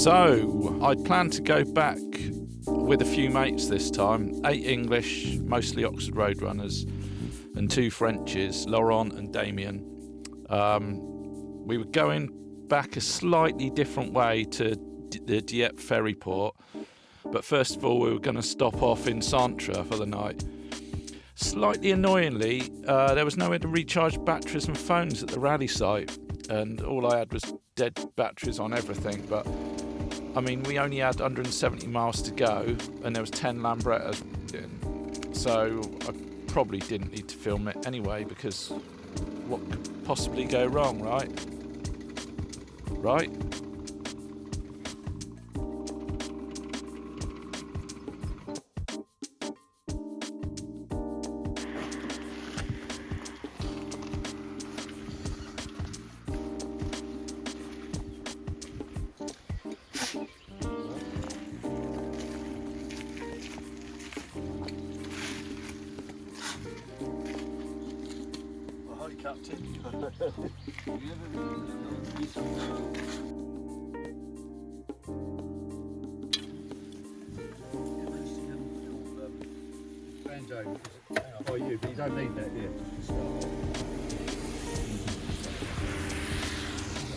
So, I'd planned to go back with a few mates this time, 8 English, mostly Oxford Road runners, and 2 Frenches, Laurent and Damien. We were going back a slightly different way to the Dieppe ferry port, but first of all we were going to stop off in Stator for the night. Slightly annoyingly, there was nowhere to recharge batteries and phones at the rally site, and all I had was dead batteries on everything. But I mean, we only had 170 miles to go, and there was 10 lambrettas in, so I probably didn't need to film it anyway, because what could possibly go wrong, right? Right? Captain. Oh, you don't need that, yeah.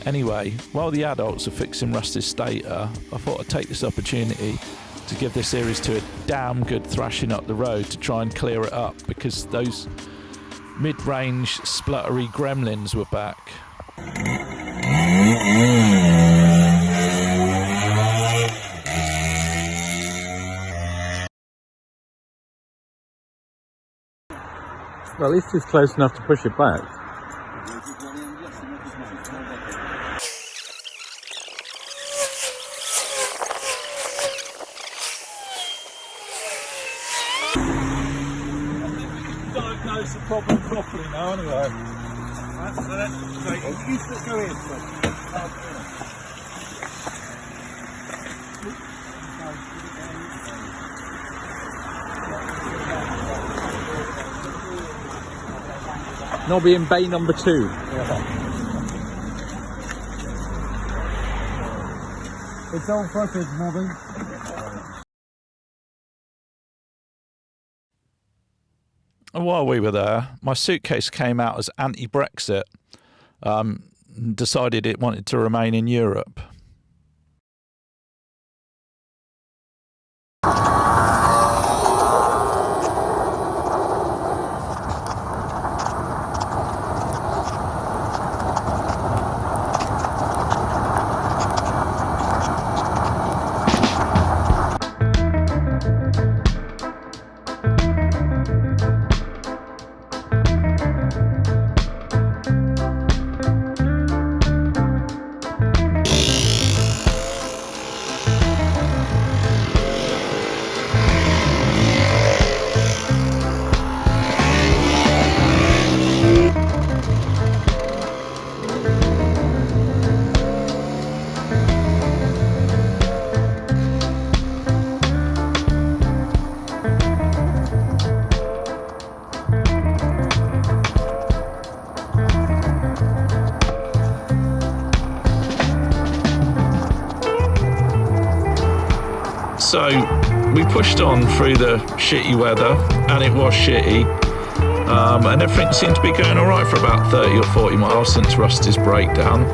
Anyway, while the adults are fixing Rusty's Stator, I thought I'd take this opportunity to give this series to a damn good thrashing up the road to try and clear it up, because those mid-range spluttery gremlins were back. Well, at least it's close enough to push it back. Diagnose the problem properly now, anyway. You still go in, Nobby in bay number 2. It's all footage, Nobby. And while we were there, my suitcase came out as anti-Brexit. Decided it wanted to remain in Europe. So we pushed on through the shitty weather, and it was shitty, and everything seemed to be going alright for about 30 or 40 miles since Rusty's breakdown.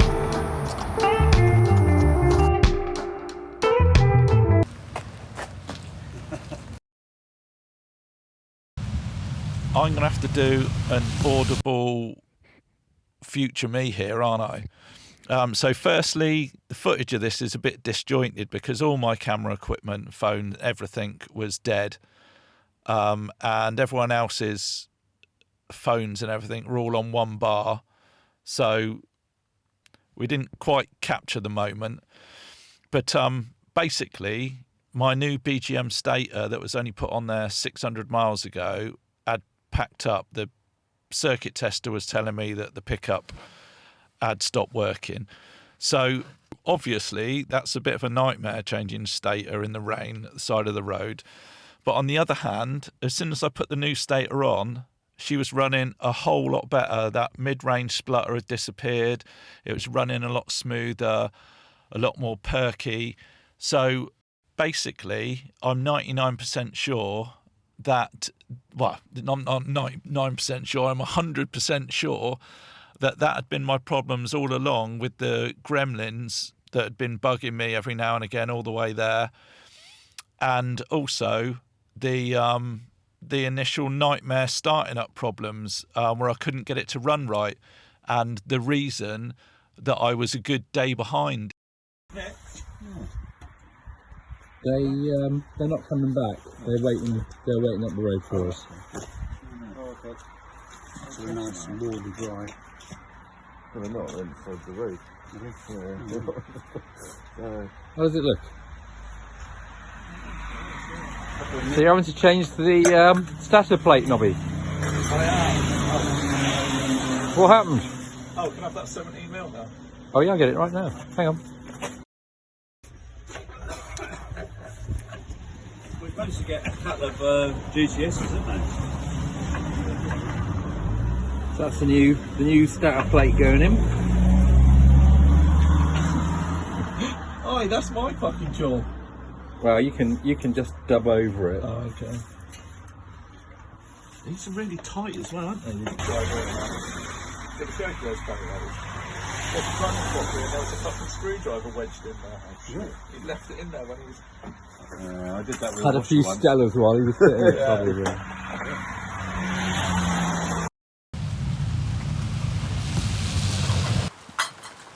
I'm going to have to do an audible future me here, aren't I? So firstly, the footage of this is a bit disjointed because all my camera equipment, phone, everything was dead. And everyone else's phones and everything were all on one bar. So we didn't quite capture the moment. But basically, my new BGM Stator that was only put on there 600 miles ago had packed up. The circuit tester was telling me that the pickup had stopped working. So obviously that's a bit of a nightmare, changing Stator in the rain at the side of the road. But on the other hand, as soon as I put the new Stator on, she was running a whole lot better. That mid-range splutter had disappeared. It was running a lot smoother. a lot more perky. So basically, I'm 99% sure that, well, I'm not 99% sure, I'm 100% sure that had been my problems all along with the gremlins that had been bugging me every now and again all the way there. And also the initial nightmare starting up problems where I couldn't get it to run right, and the reason that I was a good day behind. They're not coming back. They're waiting up the road for us. Oh, okay. So they're nice and warm and dry. Well, they're not inside the road. How does it look? So you're having to change the Stator plate, Nobby? I am. What happened? Oh, can I have that 17 mil now? Oh yeah, I'll get it right now. Hang on. We've managed to get a couple of GTSs, haven't we? So that's the new Stator plate going in. Oh, that's my fucking job. Well, you can just dub over it. Oh, okay. These are really tight as well, aren't they? These Get the circulars coming out. There's a running properly and there was a fucking screwdriver wedged in there. Really? He left it in there when he was... I did that with Had a few Stellas while he was sitting in it, probably.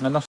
And that's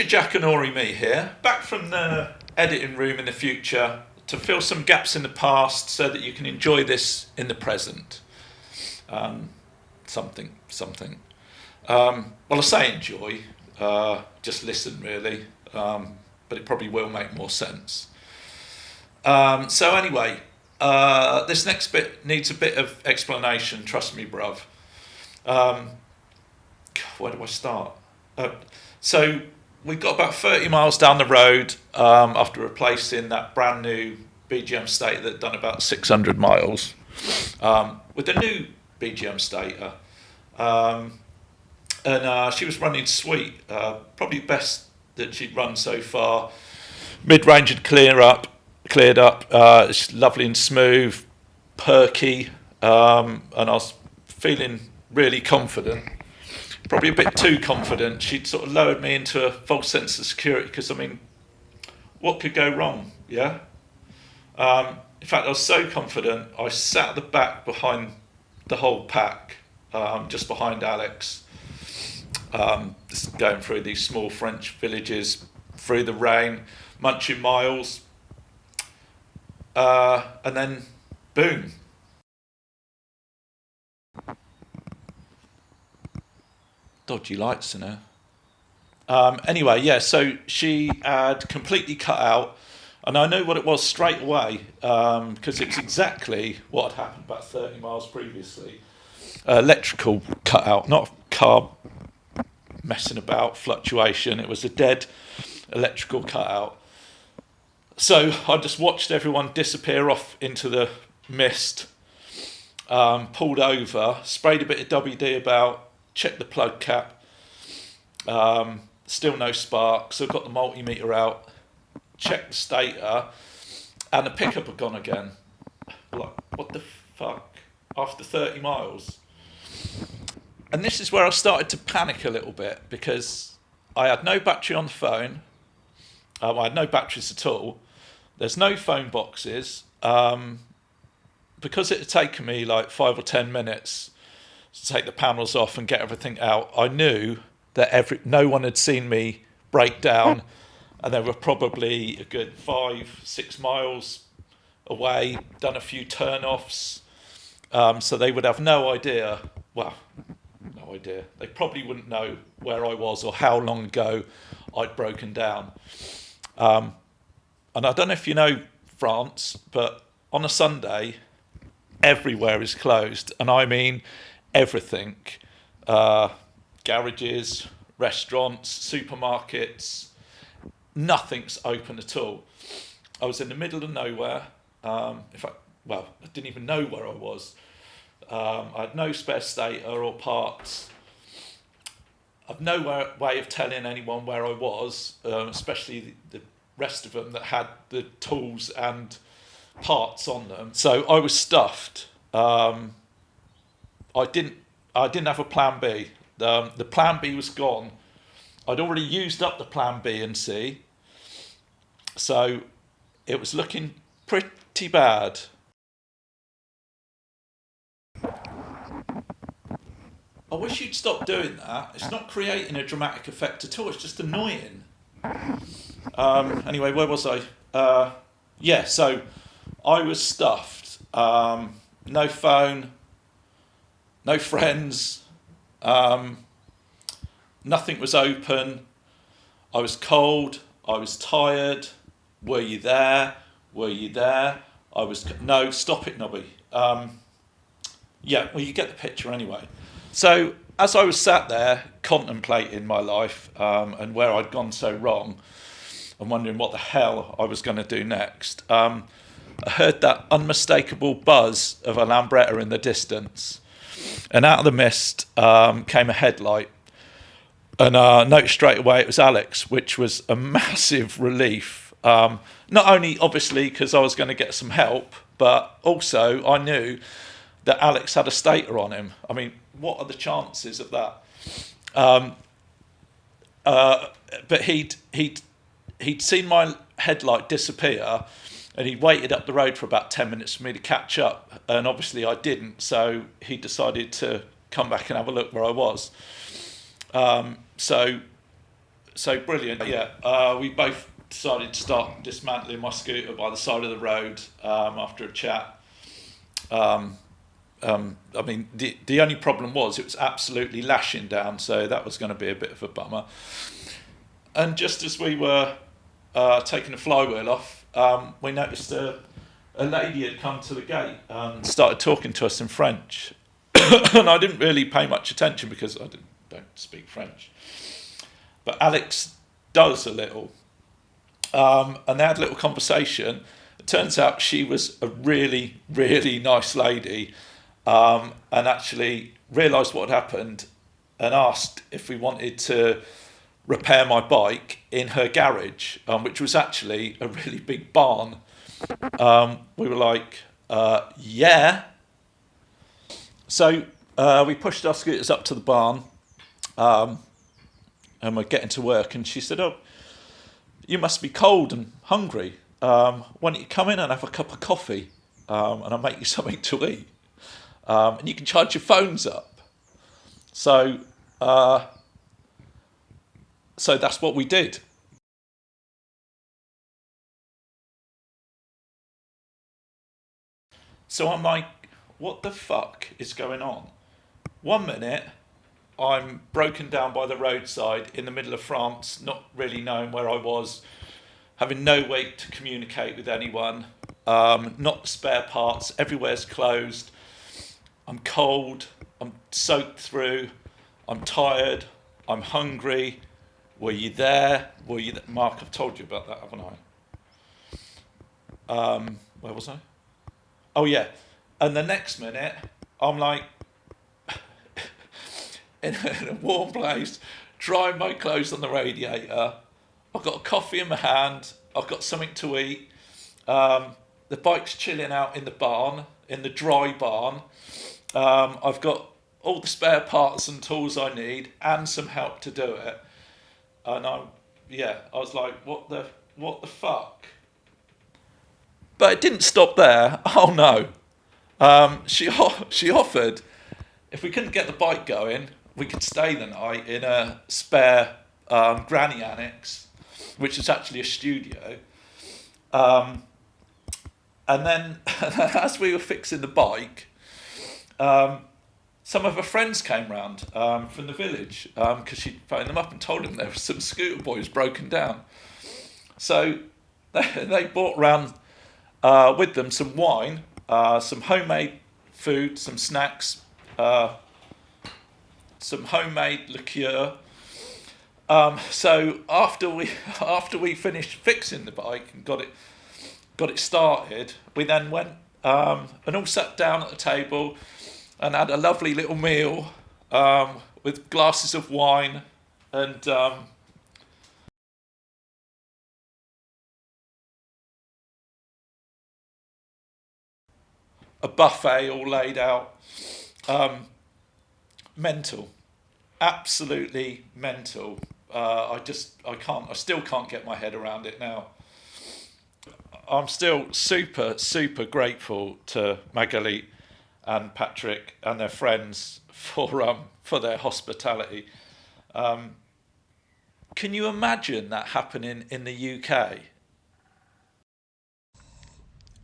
Jack and Ori me here, back from the editing room in the future to fill some gaps in the past so that you can enjoy this in the present. Something. Well, I say enjoy, just listen really, but it probably will make more sense. So anyway, this next bit needs a bit of explanation, trust me, bruv. Where do I start? So we got about 30 miles down the road after replacing that brand new BGM Stator that had done about 600 miles with the new BGM Stator. And she was running sweet, probably best that she'd run so far. Mid-range had cleared up. It's lovely and smooth, perky, and I was feeling really confident. Probably a bit too confident. She'd sort of lowered me into a false sense of security because, I mean, what could go wrong, yeah? In fact, I was so confident, I sat at the back behind the whole pack, just behind Alex, just going through these small French villages, through the rain, munching miles, and then, boom. Dodgy lights in her. Anyway, yeah, so she had completely cut out, and I knew what it was straight away, because it's exactly what had happened about 30 miles previously. Electrical cut out, not a car messing about, fluctuation. It was a dead electrical cut out. So I just watched everyone disappear off into the mist, pulled over, sprayed a bit of WD about, checked the plug cap, still no spark, so got the multimeter out, checked the stator, and the pickup had gone again. Like, what the fuck? After 30 miles. And this is where I started to panic a little bit, because I had no battery on the phone, I had no batteries at all, there's no phone boxes, because it had taken me like 5 or 10 minutes to take the panels off and get everything out, I knew that no one had seen me break down, and they were probably a good 5-6 miles away, done a few turn-offs, so they would have no idea, they probably wouldn't know where I was or how long ago I'd broken down. And I don't know if you know France, but on a Sunday, everywhere is closed, and I mean everything. Garages, restaurants, supermarkets, nothing's open at all. I was in the middle of nowhere. In fact, I didn't even know where I was. I had no spare stator or parts. I've no way of telling anyone where I was, especially the rest of them that had the tools and parts on them. So I was stuffed. I didn't have a plan B. The plan B was gone. I'd already used up the plan B and C, so it was looking pretty bad. I wish you'd stop doing that. It's not creating a dramatic effect at all. It's just annoying. Anyway, where was I? So I was stuffed. No phone, no friends, nothing was open. I was cold, I was tired. Were you there? No, stop it, Nobby. You get the picture anyway. So as I was sat there contemplating my life and where I'd gone so wrong and wondering what the hell I was going to do next, I heard that unmistakable buzz of a lambretta in the distance, and out of the mist came a headlight, and I noticed straight away it was Alex, which was a massive relief. Not only obviously because I was going to get some help, but also I knew that Alex had a stator on him. I mean, what are the chances of that? But he'd seen my headlight disappear, and he waited up the road for about 10 minutes for me to catch up, and obviously I didn't, so he decided to come back and have a look where I was. So So brilliant, yeah. We both decided to start dismantling my scooter by the side of the road after a chat. I mean, the only problem was it was absolutely lashing down, so that was going to be a bit of a bummer. And just as we were taking the flywheel off, we noticed a lady had come to the gate and started talking to us in French. And I didn't really pay much attention because I don't speak French. But Alex does a little. And they had a little conversation. It turns out she was a really, really nice lady, and actually realised what had happened and asked if we wanted to repair my bike in her garage, which was actually a really big barn. We were like, yeah. So we pushed our scooters up to the barn, and we're getting to work, and she said, "Oh, you must be cold and hungry. Why don't you come in and have a cup of coffee, and I'll make you something to eat, and you can charge your phones up." So that's what we did. So I'm like, what the fuck is going on? 1 minute, I'm broken down by the roadside in the middle of France, not really knowing where I was, having no way to communicate with anyone, not spare parts, everywhere's closed. I'm cold, I'm soaked through, I'm tired, I'm hungry. Were you there? Mark, I've told you about that, haven't I? Where was I? Oh yeah. And the next minute, I'm like in a warm place, drying my clothes on the radiator. I've got a coffee in my hand. I've got something to eat. The bike's chilling out in the barn, in the dry barn. I've got all the spare parts and tools I need and some help to do it. And I was like, what the fuck? But it didn't stop there. Oh no. She offered, if we couldn't get the bike going, we could stay the night in a spare granny annex, which is actually a studio. And then as we were fixing the bike, some of her friends came round from the village because she'd phoned them up and told them there were some scooter boys broken down. So they brought round with them some wine, some homemade food, some snacks, some homemade liqueur. So after we finished fixing the bike and got it started, we then went and all sat down at the table and had a lovely little meal with glasses of wine and a buffet all laid out. Mental, absolutely mental. I still can't get my head around it now. I'm still super grateful to Magali and Patrick and their friends for their hospitality. Can you imagine that happening in the UK?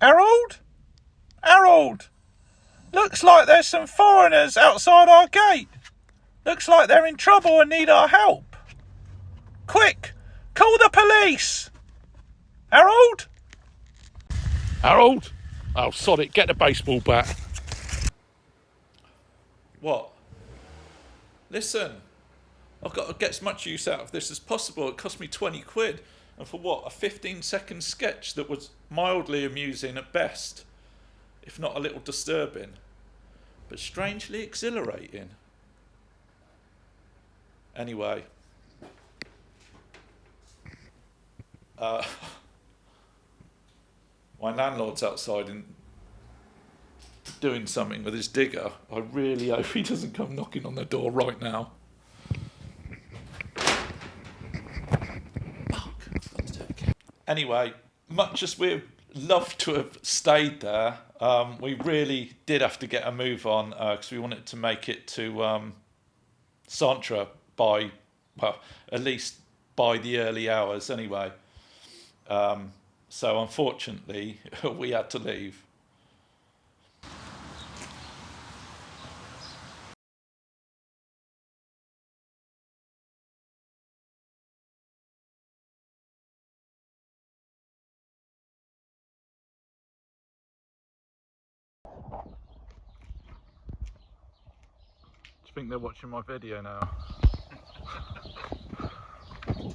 Harold! Looks like there's some foreigners outside our gate. Looks like they're in trouble and need our help. Quick, call the police! Harold? Harold? Oh, sod it, get the baseball bat. What? Listen, I've got to get as much use out of this as possible. It cost me 20 quid. And for what? A 15-second sketch that was mildly amusing at best, if not a little disturbing, but strangely exhilarating. Anyway, my landlord's outside and doing something with his digger. I really hope he doesn't come knocking on the door right now. Anyway, much as we'd love to have stayed there, we really did have to get a move on because we wanted to make it to Santra by, well, at least by the early hours anyway. So unfortunately, we had to leave. Do you think they're watching my video now? You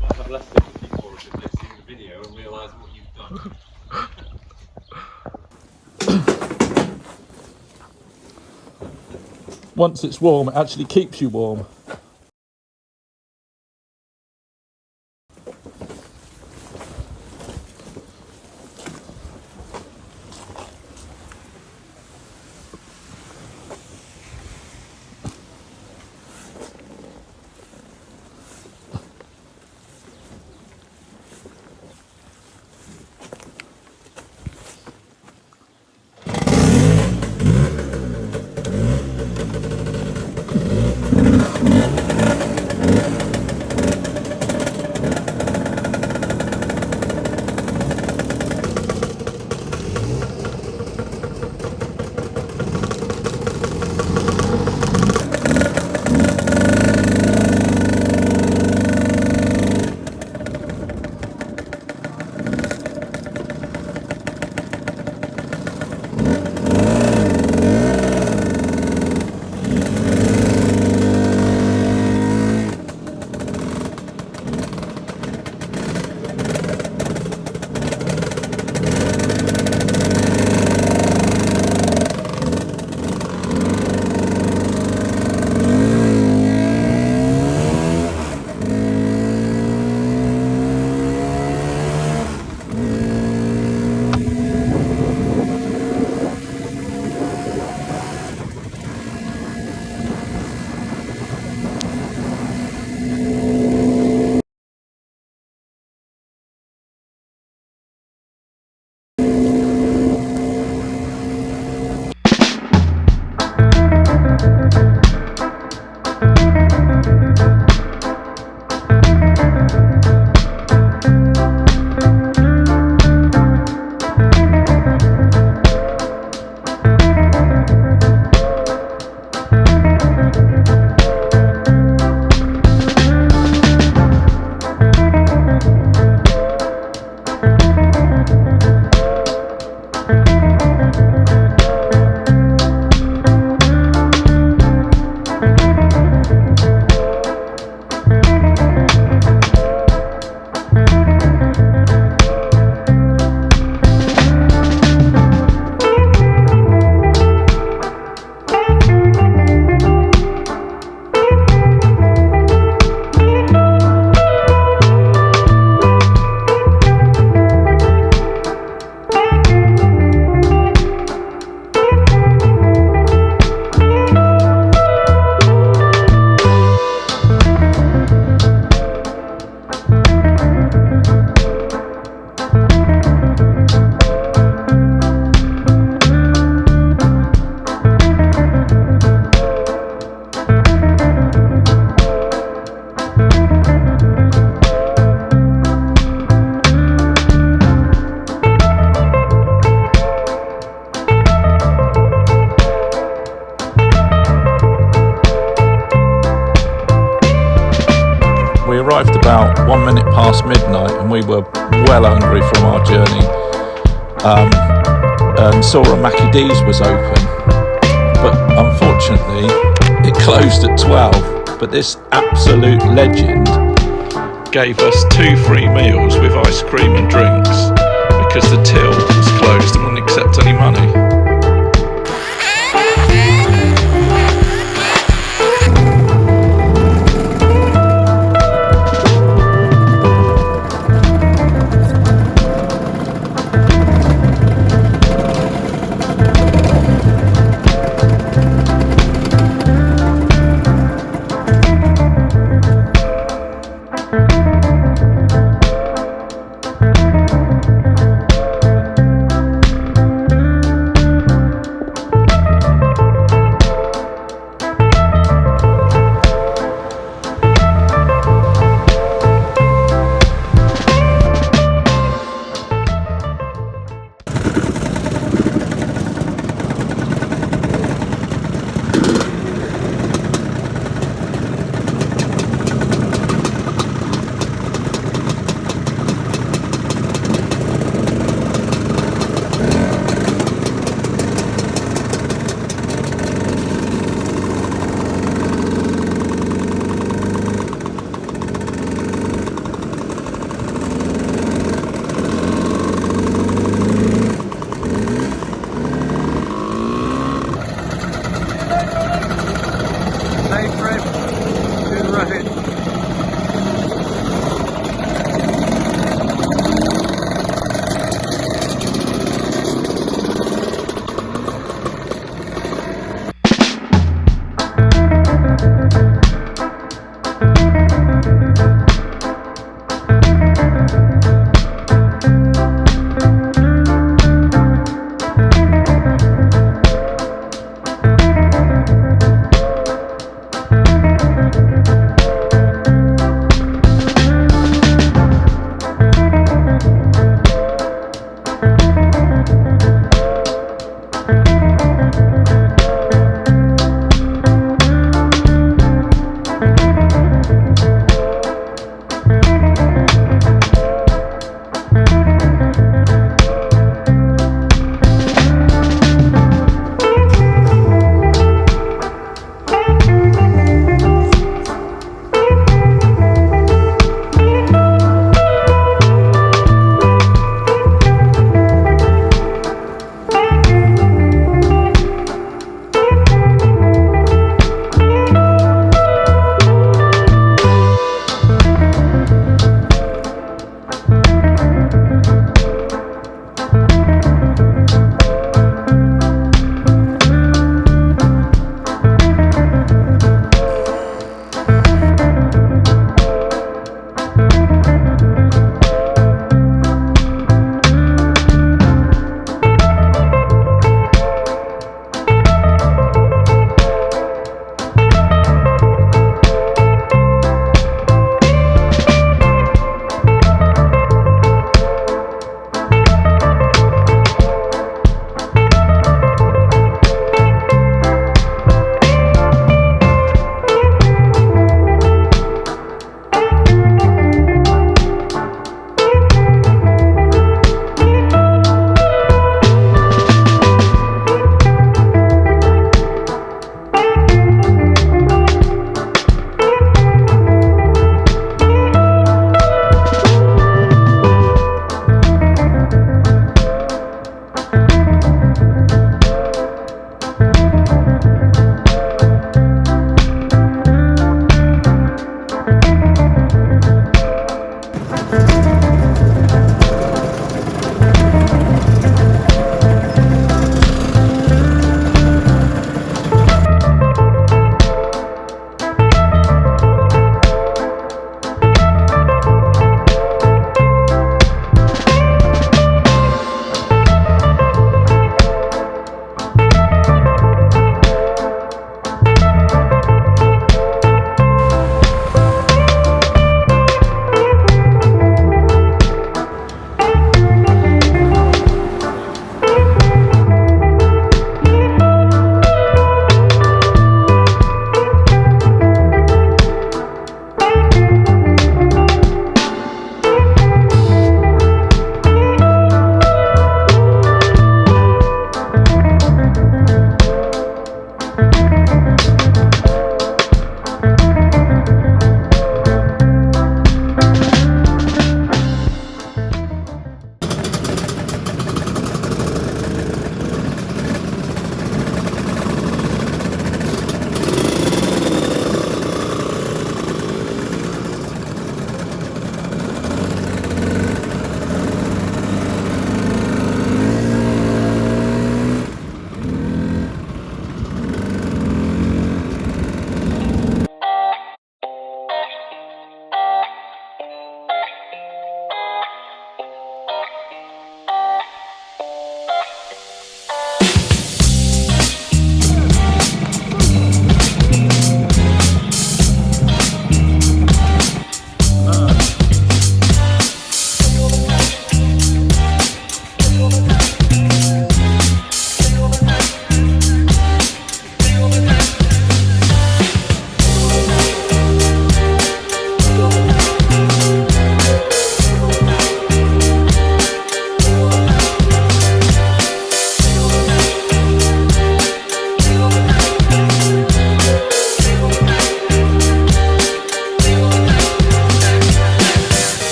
might have less sympathy for us if they've seen the video and realise what you've done. Once it's warm, it actually keeps you warm. arrived about 1 minute past midnight and we were well hungry from our journey, and saw a Mackie D's was open, but unfortunately it closed at 12. But this absolute legend gave us 2 free meals with ice cream and drinks because the till was closed and wouldn't accept any money.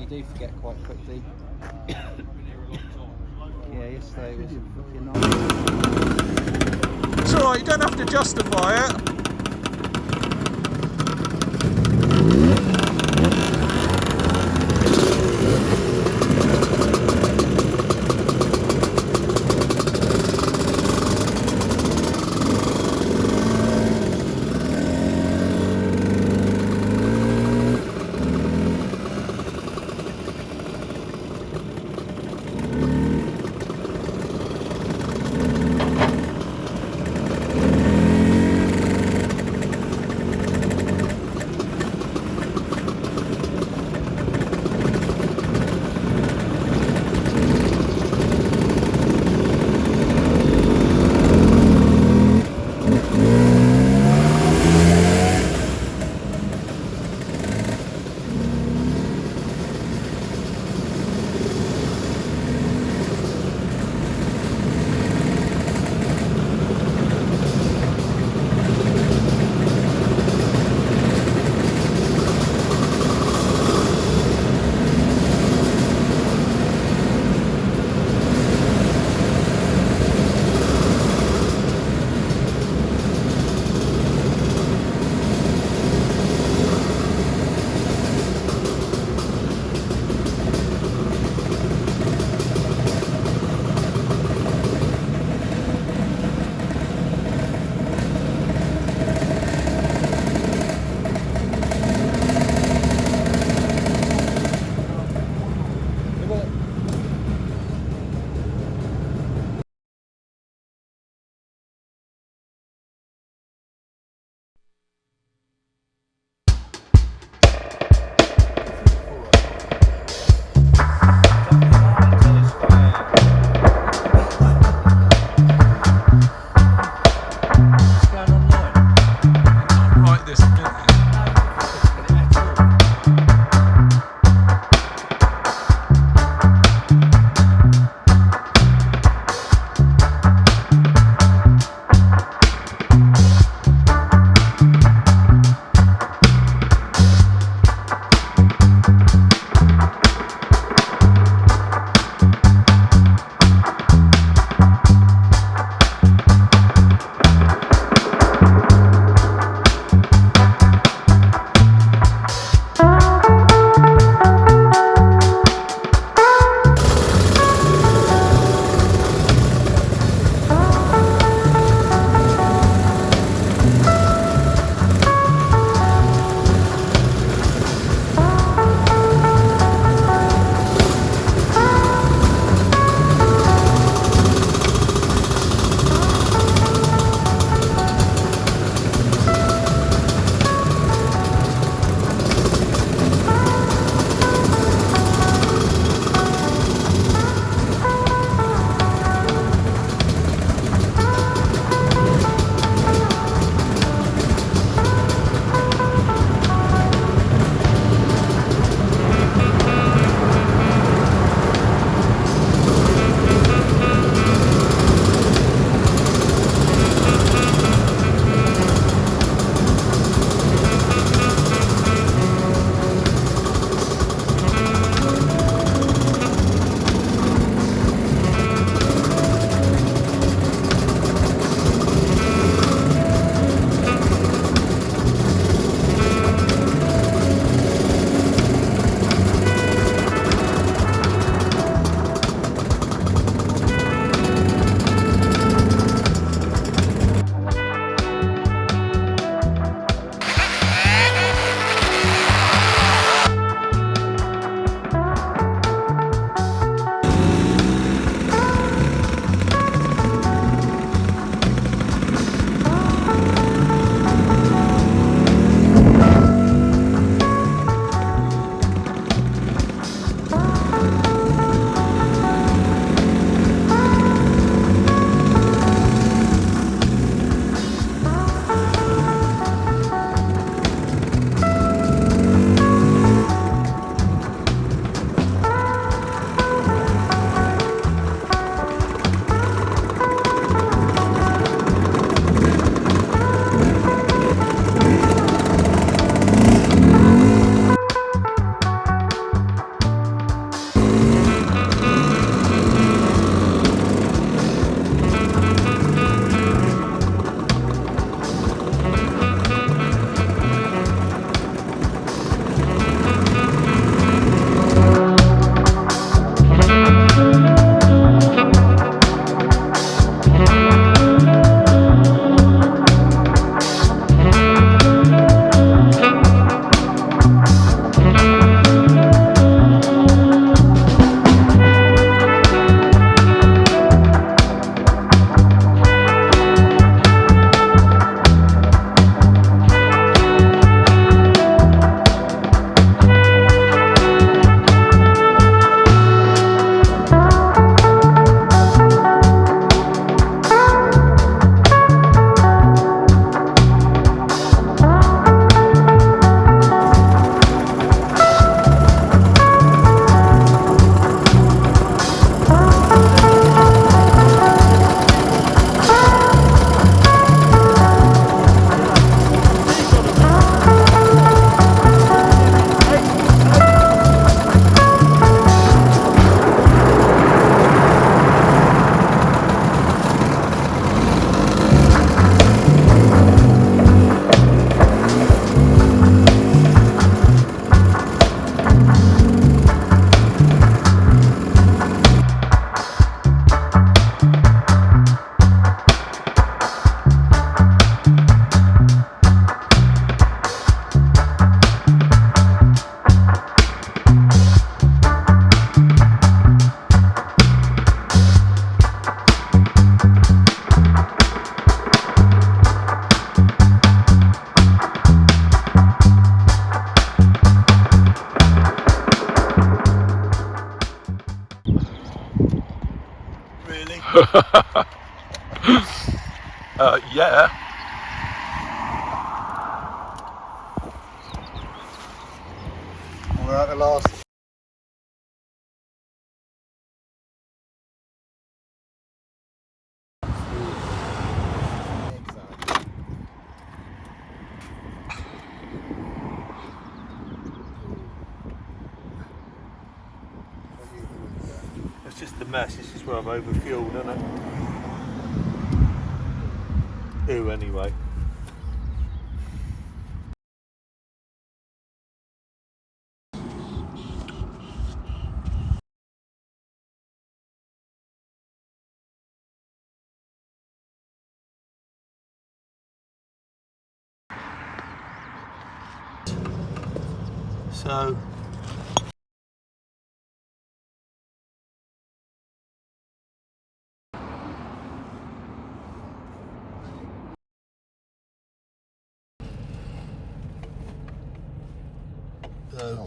do forget quite quickly. Yeah, yesterday was a fucking night. It's alright, you don't have to justify it. Yeah. We're at the last. It's just the mess. This is where I've overfueled, isn't it? Ooh, anyway. So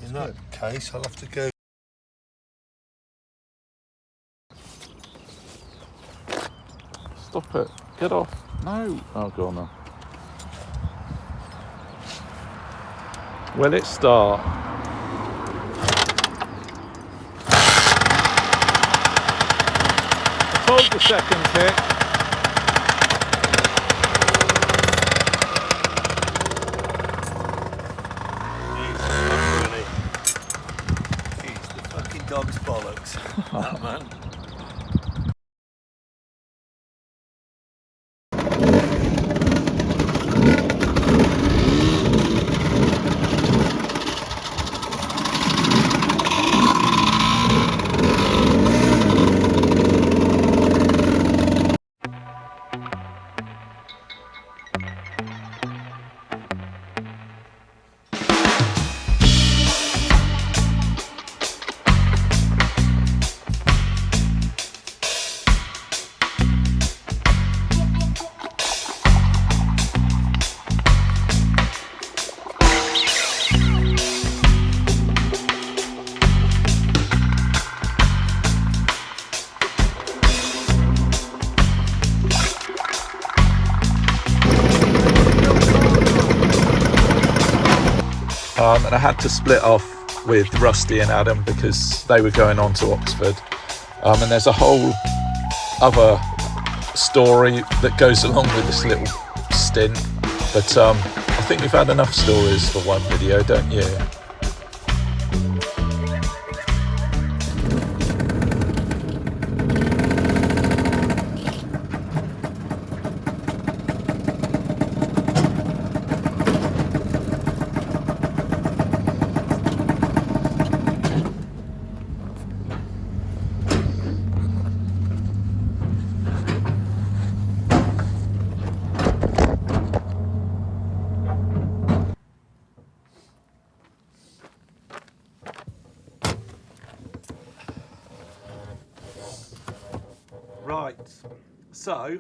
in that case, I'll have to go. Stop it. Get off. No. Oh, go on now. Will it start? I told the second hit. He's the fucking dog's bollocks. That man. And I had to split off with Rusty and Adam because they were going on to Oxford. And there's a whole other story that goes along with this little stint. But I think we've had enough stories for one video, don't you? Right, so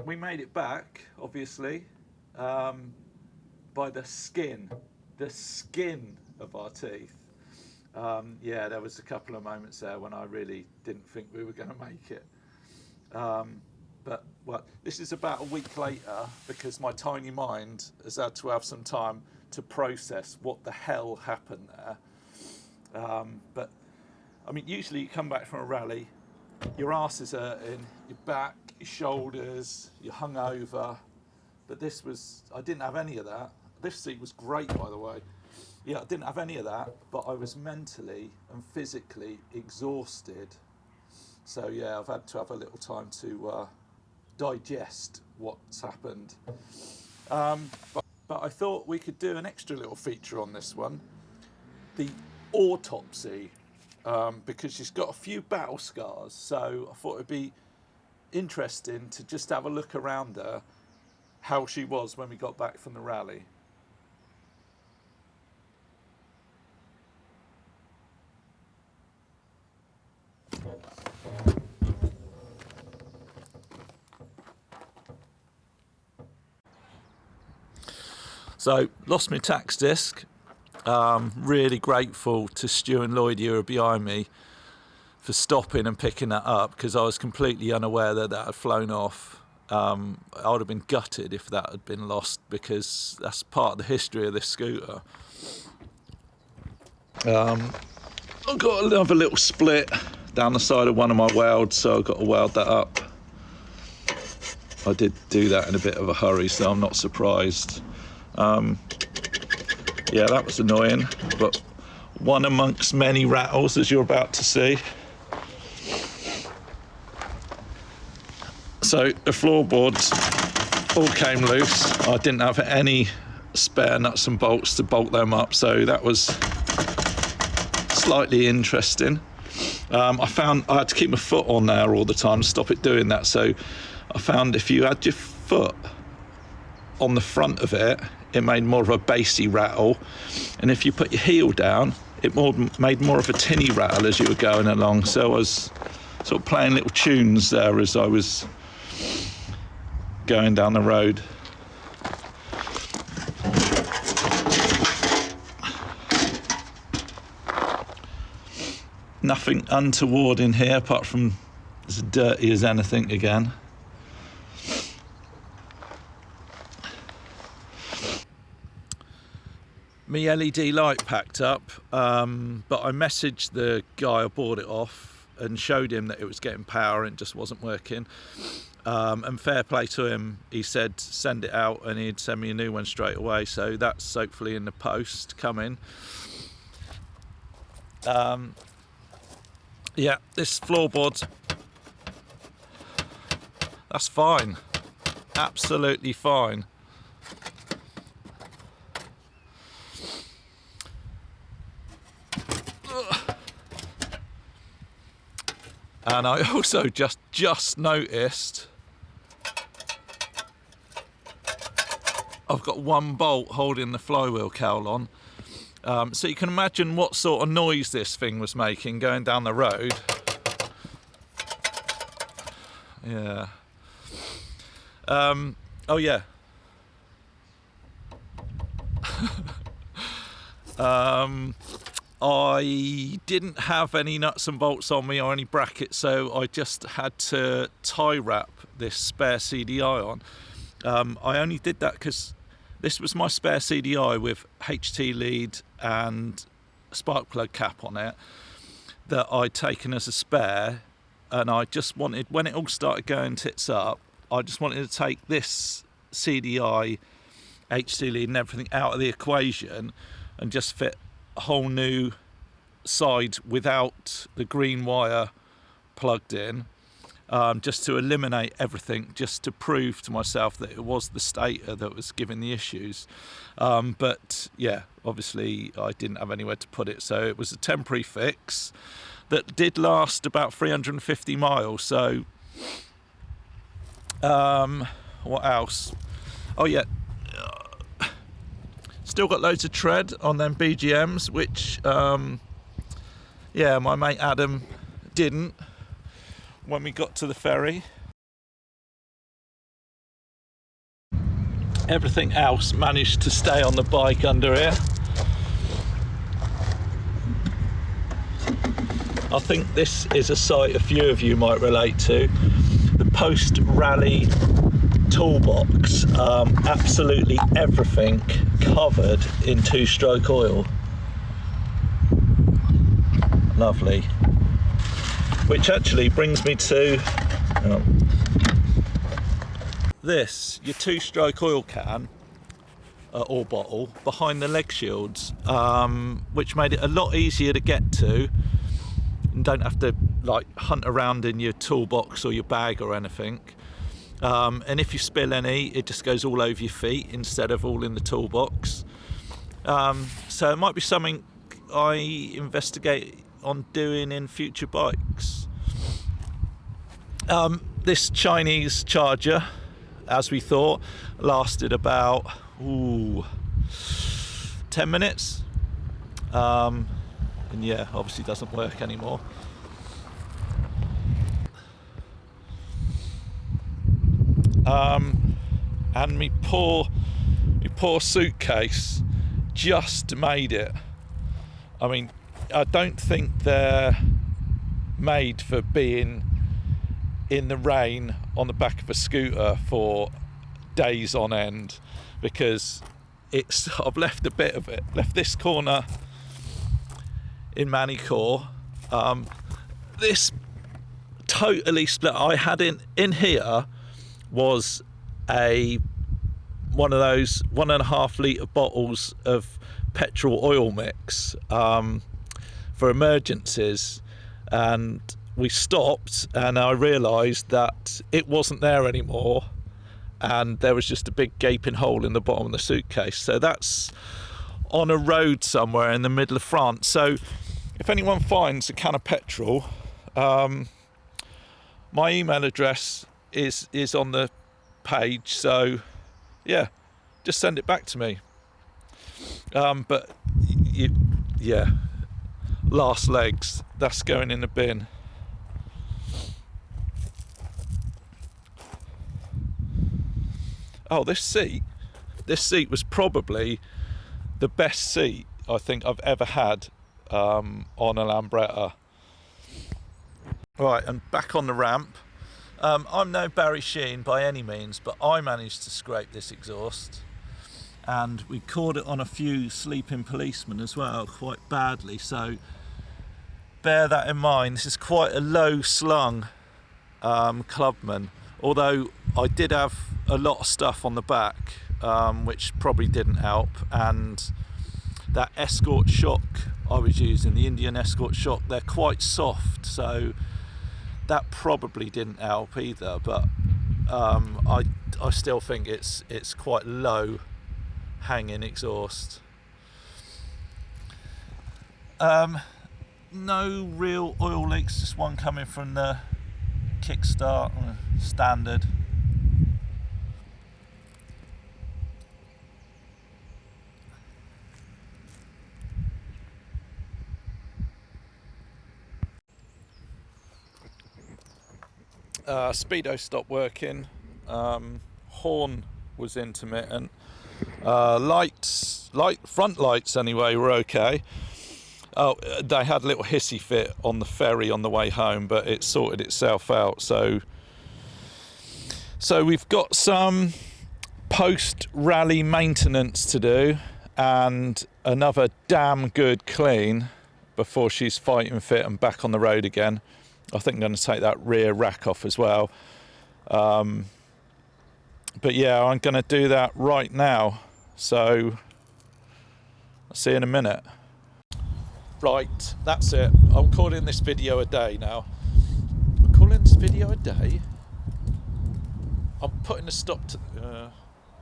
we made it back, obviously, by the skin of our teeth. Yeah, there was a couple of moments there when I really didn't think we were going to make it. But well, this is about a week later because my tiny mind has had to have some time to process what the hell happened there. But I mean, usually you come back from a rally, your arse is hurting, your back, your shoulders, you're hungover. But this was, I didn't have any of that. This seat was great, by the way. Yeah, I didn't have any of that, but I was mentally and physically exhausted. So yeah, I've had to have a little time to digest what's happened. But I thought we could do an extra little feature on this one, the autopsy. Because she's got a few battle scars, so I thought it'd be interesting to just have a look around her, how she was when we got back from the rally. So, lost my tax disc. Really grateful to Stu and Lloyd, who are behind me, for stopping and picking that up, because I was completely unaware that that had flown off. I would have been gutted if that had been lost, because that's part of the history of this scooter. I've got another little split down the side of one of my welds, so I've got to weld that up. I did do that in a bit of a hurry, so I'm not surprised. Yeah, that was annoying, but one amongst many rattles, as you're about to see. So the floorboards all came loose. I didn't have any spare nuts and bolts to bolt them up, so that was slightly interesting. I found I had to keep my foot on there all the time to stop it doing that, so I found if you had your foot on the front of it, it made more of a bassy rattle, and if you put your heel down, it made more of a tinny rattle as you were going along. So I was sort of playing little tunes there as I was going down the road. Nothing untoward in here apart from as dirty as anything again. My LED light packed up, but I messaged the guy I bought it off and showed him that it was getting power and it just wasn't working. And fair play to him, he said send it out and he'd send me a new one straight away, so that's hopefully in the post coming. Yeah, this floorboard, that's fine, absolutely fine. And I also just noticed I've got one bolt holding the flywheel cowl on. So you can imagine what sort of noise this thing was making going down the road. Yeah. Oh yeah. I didn't have any nuts and bolts on me or any brackets, so I just had to tie wrap this spare CDI on. I only did that because this was my spare CDI with HT lead and spark plug cap on it that I'd taken as a spare, and I just wanted, when it all started going tits up, I just wanted to take this CDI, HT lead and everything out of the equation and just fit a whole new side without the green wire plugged in, just to eliminate everything, just to prove to myself that it was the Stator that was giving the issues. But yeah, obviously I didn't have anywhere to put it, so it was a temporary fix that did last about 350 miles. So what else? Oh yeah, still got loads of tread on them BGMs, which yeah, my mate Adam didn't when we got to the ferry. Everything else managed to stay on the bike under here. I think this is a site a few of you might relate to. The post-rally toolbox, absolutely everything covered in two-stroke oil. Lovely. Which actually brings me to this, your two-stroke oil can or bottle behind the leg shields, which made it a lot easier to get to and don't have to like hunt around in your toolbox or your bag or anything. And if you spill any, it just goes all over your feet instead of all in the toolbox. So it might be something I investigate on doing in future bikes. This Chinese charger, as we thought, lasted about 10 minutes. And yeah, obviously doesn't work anymore. And my poor suitcase just made it. I mean, I don't think they're made for being in the rain on the back of a scooter for days on end, because I've left a bit of it, left this corner in Manicore. This totally split. I had in here was one of those 1.5 litre bottles of petrol oil mix for emergencies, and we stopped and I realised that it wasn't there anymore, and there was just a big gaping hole in the bottom of the suitcase. So that's on a road somewhere in the middle of France. So if anyone finds a can of petrol, my email address is on the page, so yeah, just send it back to me. But yeah, last legs, that's going in the bin. Oh, this seat was probably the best seat I think I've ever had on a lambretta. Right, and back on the ramp. I'm no Barry Sheen by any means, but I managed to scrape this exhaust, and we caught it on a few sleeping policemen as well, quite badly, so bear that in mind. This is quite a low slung clubman, although I did have a lot of stuff on the back, which probably didn't help, and that Escort shock I was using, the Indian Escort shock, they're quite soft, so that probably didn't help either. But I still think it's quite low hanging exhaust. No real oil leaks, just one coming from the kickstart, standard. Speedo stopped working, horn was intermittent, front lights anyway were okay. Oh, they had a little hissy fit on the ferry on the way home, but it sorted itself out. So we've got some post-rally maintenance to do and another damn good clean before she's fighting fit and back on the road again. I think I'm going to take that rear rack off as well. But yeah, I'm going to do that right now. So I'll see you in a minute. Right, that's it. I'm calling this video a day now. I'm calling this video a day. I'm putting a stop to...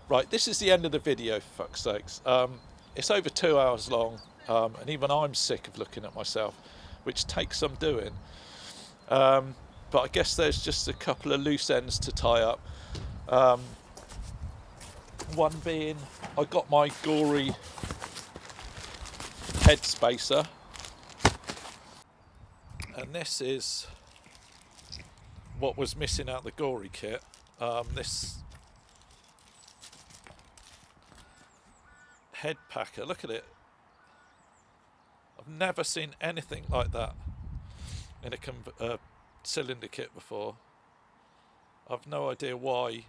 right, this is the end of the video, for fuck's sakes. It's over 2 hours long, and even I'm sick of looking at myself, which takes some doing. But I guess there's just a couple of loose ends to tie up. One being, I got my gory head spacer, and this is what was missing out the gory kit. This head packer, look at it. I've never seen anything like that in a cylinder kit before. I've no idea why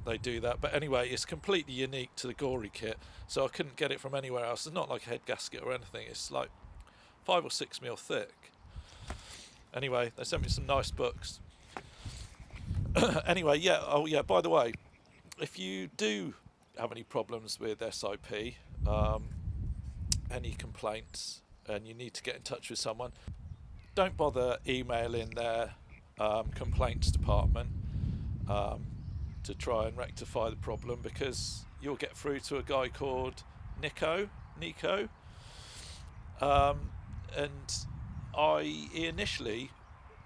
they do that, but anyway, it's completely unique to the gory kit, so I couldn't get it from anywhere else. It's not like a head gasket or anything, it's like 5 or 6 mil thick. Anyway, they sent me some nice books. Anyway, yeah, oh yeah, by the way, if you do have any problems with SIP, any complaints, and you need to get in touch with someone, don't bother emailing their complaints department to try and rectify the problem, because you'll get through to a guy called Nico, and he initially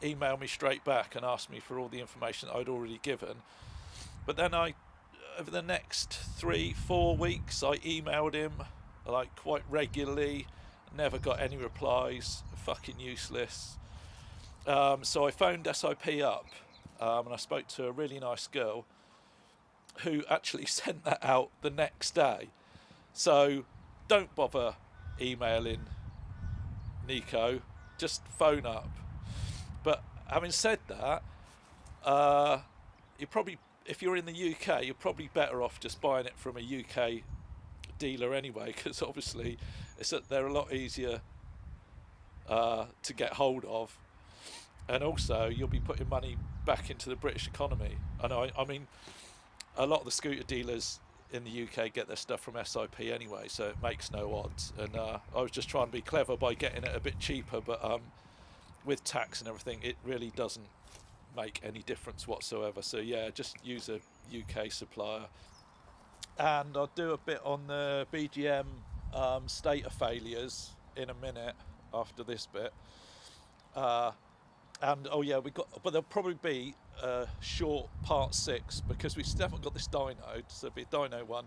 emailed me straight back and asked me for all the information I'd already given, but then over the next 3-4 weeks I emailed him like quite regularly, never got any replies, fucking useless. So I phoned SIP up, and I spoke to a really nice girl who actually sent that out the next day. So don't bother emailing Nico, just phone up. having said that, you probably, if you're in the UK, you're probably better off just buying it from a UK dealer anyway, because obviously they're a lot easier to get hold of, and also you'll be putting money back into the British economy. And I mean, a lot of the scooter dealers in the UK get their stuff from SIP anyway, so it makes no odds. And I was just trying to be clever by getting it a bit cheaper, but with tax and everything, it really doesn't make any difference whatsoever. So yeah, just use a UK supplier. And I'll do a bit on the BGM Stator failures in a minute after this bit. And oh yeah, but there'll probably be a short part 6 because we still haven't got this dyno, so it'll be a dyno one,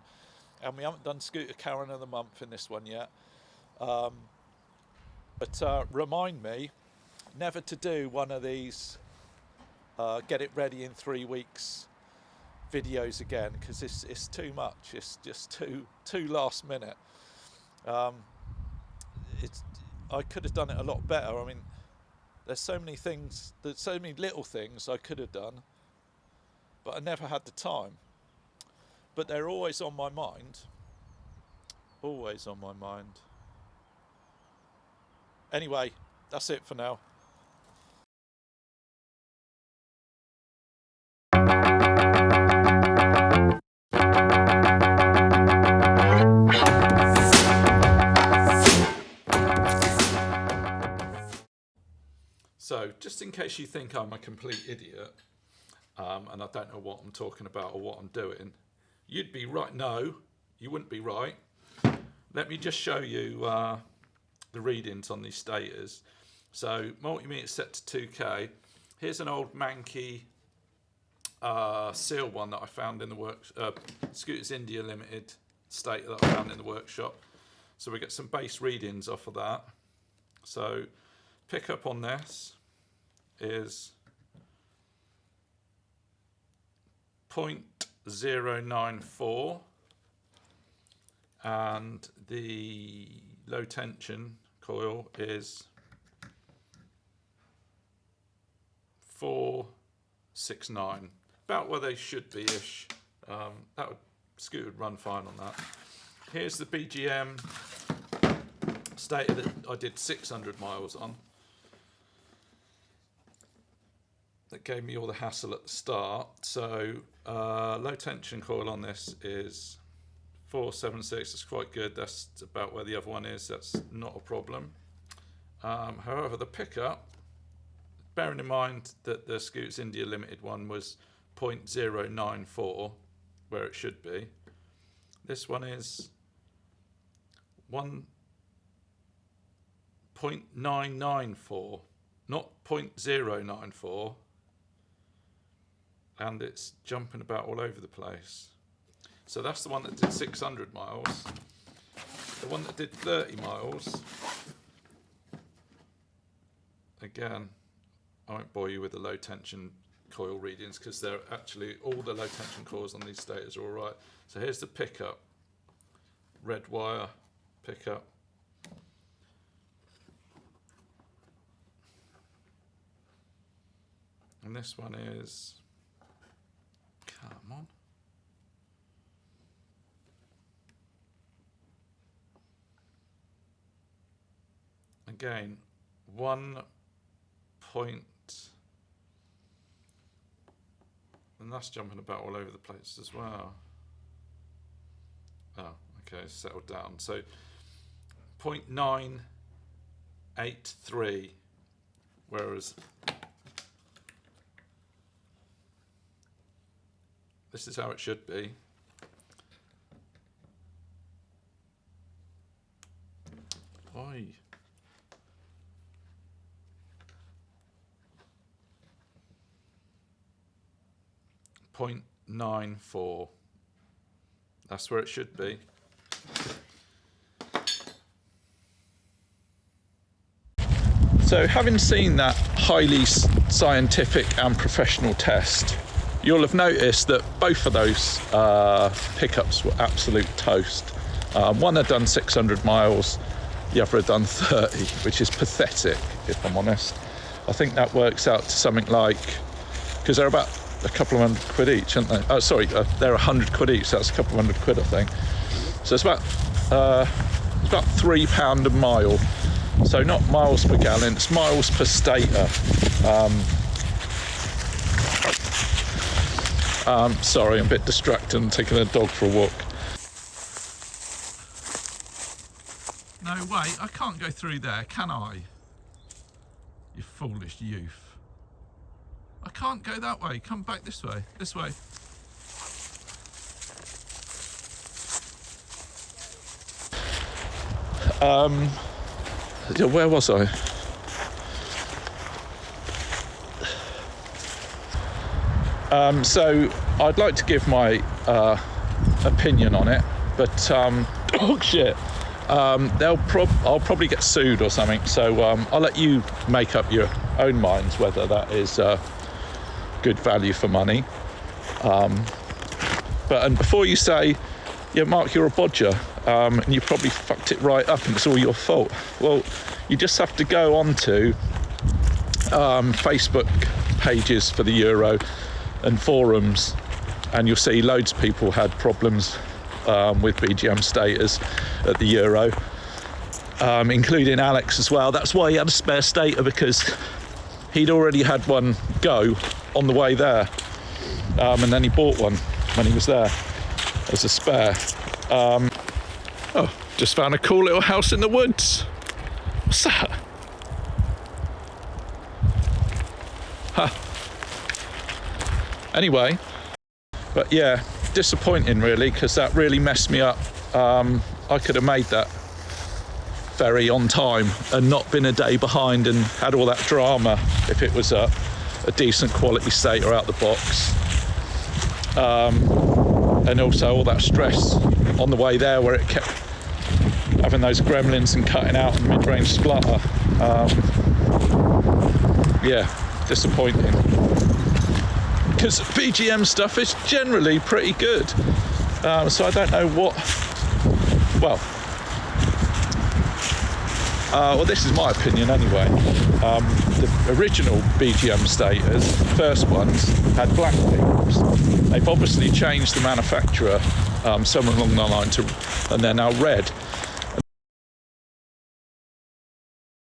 and we haven't done Scooter Karen of the Month in this one yet. But remind me never to do one of these get it ready in 3 weeks videos again, because it's too much. It's just too last minute. I could have done it a lot better. I mean, there's so many things, there's so many little things I could have done, but I never had the time. But they're always on my mind. Always on my mind. Anyway, that's it for now. So, just in case you think I'm a complete idiot, and I don't know what I'm talking about or what I'm doing, you'd be right. No, you wouldn't be right. Let me just show you the readings on these stators. So, multimeter set to 2K. Here's an old manky seal one that I found in the Scooters India Limited stator that I found in the workshop. So we get some base readings off of that. So, pickup on this is 0.094, and the low tension coil is 469, about where they should be ish. Scooter would run fine on that. Here's the BGM stator that I did 600 miles on. That gave me all the hassle at the start. So low tension coil on this is 476. It's quite good. That's about where the other one is. That's not a problem. However, the pickup, bearing in mind that the Scooters India Limited one was 0.094, where it should be, this one is 1.994, not 0.094. And it's jumping about all over the place. So that's the one that did 600 miles. The one that did 30 miles, again, I won't bore you with the low tension coil readings because they're actually, all the low tension coils on these stators are all right. So here's the pickup, red wire pickup. And this one is, come on. Again, 1 point, and that's jumping about all over the place as well. Oh, okay, settled down. So 0.983, whereas this is how it should be. Oi. .94. That's where it should be. So, having seen that highly scientific and professional test, you'll have noticed that both of those pickups were absolute toast. One had done 600 miles, the other had done 30, which is pathetic, if I'm honest. I think that works out to something like, because they're about a couple of £100 each, aren't they? Oh, sorry, they're £100 each. So that's a couple of £100, I think. So it's about £3 a mile. So not miles per gallon, it's miles per stator. Sorry, I'm a bit distracted. I'm taking the dog for a walk. No, wait, I can't go through there, can I? You foolish youth. I can't go that way. Come back this way. This way. Where was I? So I'd like to give my opinion on it, but oh shit. I'll probably get sued or something. So I'll let you make up your own minds whether that is good value for money. And before you say, yeah, Mark, you're a bodger, and you probably fucked it right up and it's all your fault. Well, you just have to go onto Facebook pages for the Euro and forums, and you'll see loads of people had problems with BGM Stators at the Euro, including Alex as well. That's why he had a spare Stator, because he'd already had one go on the way there, and then he bought one when he was there as a spare. Oh, just found a cool little house in the woods. What's that? Huh. Anyway, but yeah, disappointing really, because that really messed me up. I could have made that ferry on time and not been a day behind and had all that drama if it was a decent quality Stator out the box. And also all that stress on the way there where it kept having those gremlins and cutting out and mid-range splutter. Yeah, disappointing. Because BGM stuff is generally pretty good. So I don't know what... Well, this is my opinion anyway. The original BGM Stators, the first ones, had black pickups. They've obviously changed the manufacturer somewhere along the line and they're now red.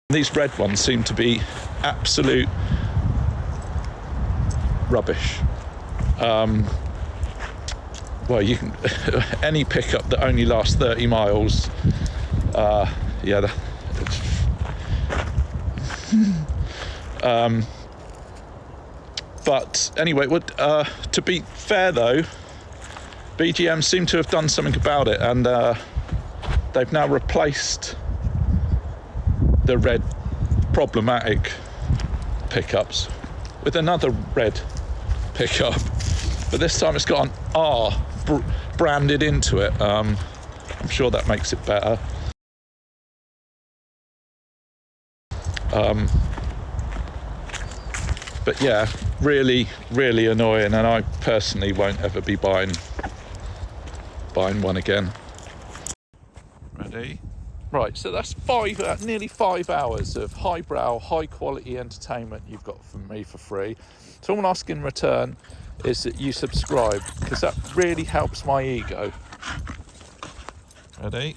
These red ones seem to be absolute rubbish. Well, you can any pickup that only lasts 30 miles. Yeah. But anyway, to be fair though, BGM seem to have done something about it, and they've now replaced the red problematic pickups with another red pickup, but this time it's got an R branded into it. I'm sure that makes it better. But yeah, really, really annoying, and I personally won't ever be buying one again. Ready? Right, so that's nearly 5 hours of highbrow, high-quality entertainment you've got from me for free. So all I'm asking in return is that you subscribe, because that really helps my ego. Ready?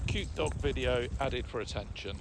Cute dog video added for attention.